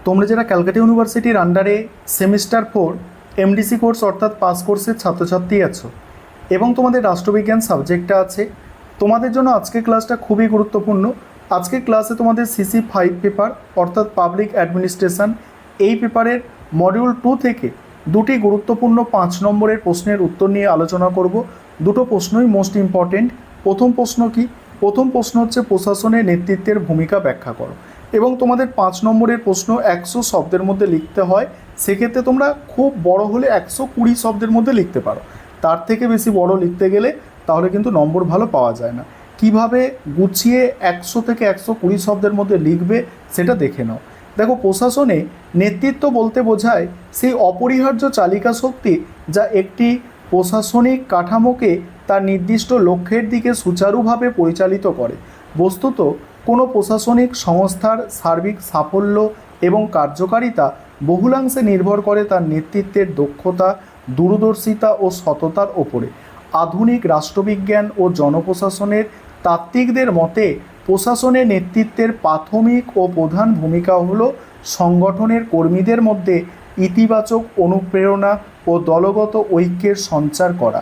তোমরা যারা ক্যালকাটা ইউনিভার্সিটির আন্ডারে সেমিস্টার 4 এমডিসি কোর্স অর্থাৎ পাস কোর্সের ছাত্রছাত্রী আছো এবং তোমাদের রাষ্ট্রবিজ্ঞান সাবজেক্টটা আছে, তোমাদের জন্য আজকের ক্লাসটা খুবই গুরুত্বপূর্ণ। আজকের ক্লাসে তোমাদের CC5 পেপার অর্থাৎ পাবলিক অ্যাডমিনিস্ট্রেশন এই পেপারের মডিউল 2 থেকে দুটি গুরুত্বপূর্ণ 5 নম্বরের প্রশ্নের উত্তর নিয়ে আলোচনা করব। দুটো প্রশ্নই মোস্ট ইম্পর্টেন্ট। প্রথম প্রশ্ন কি? প্রথম প্রশ্ন হচ্ছে প্রশাসনে নেতৃত্বের ভূমিকা ব্যাখ্যা করো, এবং তোমাদের 5 নম্বরের প্রশ্ন 100 শব্দের মধ্যে লিখতে হয়। সেক্ষেত্রে তোমরা খুব বড় হলে 120 শব্দের মধ্যে লিখতে পারো, তার থেকে বেশি বড় লিখতে গেলে তাহলে কিন্তু নম্বর ভালো পাওয়া যায় না। কিভাবে গুছিয়ে 100 থেকে 120 শব্দের মধ্যে লিখবে সেটা দেখে নাও। দেখো, প্রশাসনে নেতৃত্ব বলতে বোঝায় সেই অপরিহার্য চালিকা শক্তি যা একটি প্রশাসনিক কাঠামোকে তার নির্দিষ্ট লক্ষ্যের দিকে সুচারুভাবে পরিচালিত করে। বস্তুত কোনো প্রশাসনিক সংস্থার সার্বিক সাফল্য এবং কার্যকারিতা বহুলাংশে নির্ভর করে তার নেতৃত্বের দক্ষতা, দূরদর্শিতা ও সততার ওপরে। আধুনিক রাষ্ট্রবিজ্ঞান ও জনপ্রশাসনের তাত্ত্বিকদের মতে প্রশাসনের নেতৃত্বের প্রাথমিক ও প্রধান ভূমিকা হল সংগঠনের কর্মীদের মধ্যে ইতিবাচক অনুপ্রেরণা ও দলগত ঐক্যের সঞ্চার করা।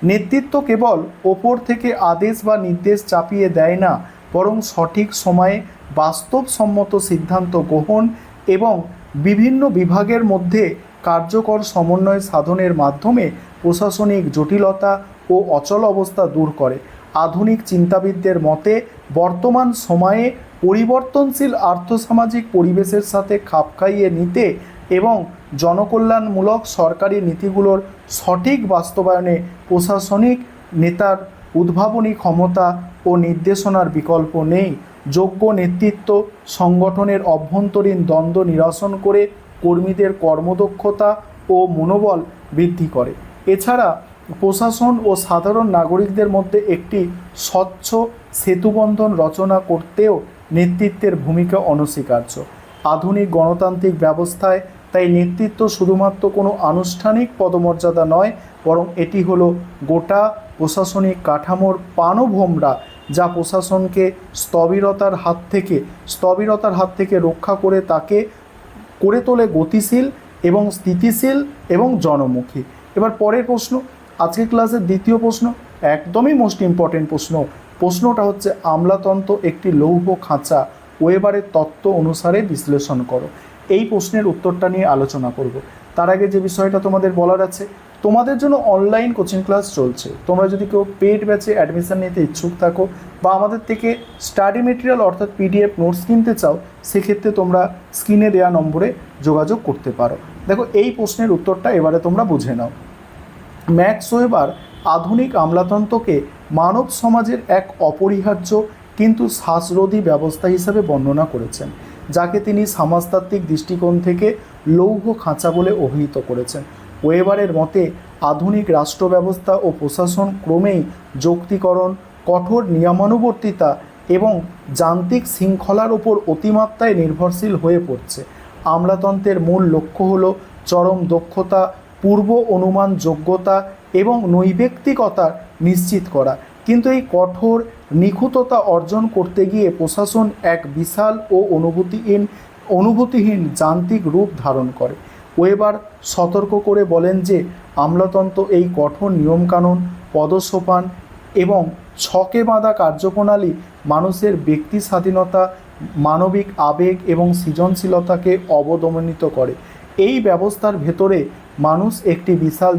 নেতৃত্ব কেবল ওপর থেকে আদেশ বা নির্দেশ চাপিয়ে দেয় না, বরং সঠিক সময়ে বাস্তবসম্মত সিদ্ধান্ত গ্রহণ এবং বিভিন্ন বিভাগের মধ্যে কার্যকর সমন্বয় সাধনের মাধ্যমে প্রশাসনিক জটিলতা ও অচল অবস্থা দূর করে। আধুনিক চিন্তাবিদদের মতে বর্তমান সময়ে পরিবর্তনশীল আর্থসামাজিক পরিবেশের সাথে খাপ খাইয়ে নিতে এবং জনকল্যাণমূলক সরকারি নীতিগুলোর সঠিক বাস্তবায়নে প্রশাসনিক নেতার উদ্ভাবনী ক্ষমতা ও নির্দেশনার বিকল্প নেই। যোগ্য নেতৃত্ব সংগঠনের অভ্যন্তরীণ দ্বন্দ্ব নিরসন করে কর্মীদের কর্মদক্ষতা ও মনোবল বৃদ্ধি করে। এছাড়া প্রশাসন ও সাধারণ নাগরিকদের মধ্যে একটি স্বচ্ছ সেতুবন্ধন রচনা করতেও নেতৃত্বের ভূমিকা অনস্বীকার্য। আধুনিক গণতান্ত্রিক ব্যবস্থায় তাই নেতৃত্ব শুধুমাত্র কোনো আনুষ্ঠানিক পদমর্যাদা নয়, বরং এটি হলো গোটা প্রশাসনিক কাঠামোর প্রাণভোমরা, যা প্রশাসনকে স্থবিরতার হাত থেকে রক্ষা করে তাকে করে তোলে গতিশীল এবং স্থিতিশীল এবং জনমুখী। এবার পরের প্রশ্ন, আজকের ক্লাসের দ্বিতীয় প্রশ্ন, একদমই মোস্ট ইম্পর্টেন্ট প্রশ্নটা হচ্ছে আমলাতন্ত্র একটি লৌহ খাঁচা, ওয়েবারের তত্ত্ব অনুসারে বিশ্লেষণ করো। এই প্রশ্নের উত্তরটা নিয়ে আলোচনা করব। তার আগে যে বিষয়টা তোমাদের বলার আছে, তোমাদের জন্য অনলাইন কোচিং ক্লাস চলছে। তোমরা যদি কেউ পেড ব্যাচে অ্যাডমিশন নিতে ইচ্ছুক থাকো বা আমাদের থেকে স্টাডি মেটেরিয়াল অর্থাৎ PDF নোটস কিনতে চাও, সেক্ষেত্রে তোমরা স্ক্রিনে দেওয়া নম্বরে যোগাযোগ করতে পারো। দেখো, এই প্রশ্নের উত্তরটা এবারে তোমরা বুঝে নাও। ম্যাক্স ওয়েবার আধুনিক আমলাতন্ত্রকে মানব সমাজের এক অপরিহার্য কিন্তু শ্বাসরোধী ব্যবস্থা হিসাবে বর্ণনা করেছেন, যাকে তিনি সমাজতাত্ত্বিক দৃষ্টিকোণ থেকে লৌহ খাঁচা বলে অভিহিত করেছেন। ওয়েবারের মতে আধুনিক রাষ্ট্র ব্যবস্থা ও প্রশাসন ক্রমেই যৌক্তিকরণ, কঠোর নিয়মানুবর্তিতা এবং যান্ত্রিক শৃঙ্খলার ওপর অতিমাত্রায় নির্ভরশীল হয়ে পড়ছে। আমলাতন্ত্রের মূল লক্ষ্য হল চরম দক্ষতা, পূর্ব অনুমান যোগ্যতা এবং নৈবেক্তিকতা নিশ্চিত করা, কিন্তু এই কঠোর নিখুঁততা অর্জন করতে গিয়ে প্রশাসন এক বিশাল ও অনুভূতিহীন যান্ত্রিক রূপ ধারণ করে। ওয়েবার সতর্ক করে বলেন যে আমলাতন্ত্র এই কঠোর নিয়মকানুন, পদসোপান এবং ছকে বাঁধা কার্যপ্রণালী মানুষের ব্যক্তি স্বাধীনতা, মানবিক আবেগ এবং সৃজনশীলতাকে অবদমনিত করে। এই ব্যবস্থার ভেতরে মানুষ একটি বিশাল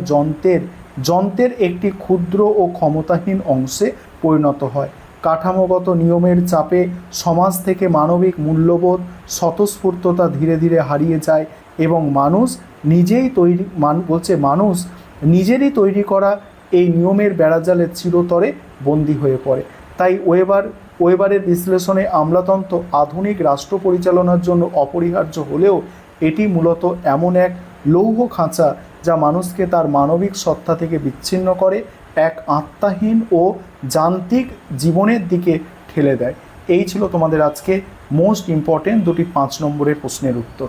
যন্ত্রের একটি ক্ষুদ্র ও ক্ষমতাহীন অংশে পরিণত হয়। কাঠামোগত নিয়মের চাপে সমাজ থেকে মানবিক মূল্যবোধ, স্বতঃস্ফূর্ততা ধীরে ধীরে হারিয়ে যায় এবং মানুষ নিজেরই তৈরি করা এই নিয়মের বেড়াজালে চিরতরে বন্দী হয়ে পড়ে। তাই ওয়েবারের বিশ্লেষণে আমলাতন্ত্র আধুনিক রাষ্ট্র পরিচালনার জন্য অপরিহার্য হলেও এটি মূলত এমন এক লৌহ খাঁচা যা মানুষকে তার মানবিক সত্তা থেকে বিচ্ছিন্ন করে, এক আত্মাহীন ও যান্ত্রিক জীবনের দিকে ঠেলে দেয়। এই ছিল তোমাদের আজকে মোস্ট ইম্পর্টেন্ট দুটি 5 নম্বরের প্রশ্নের উত্তর।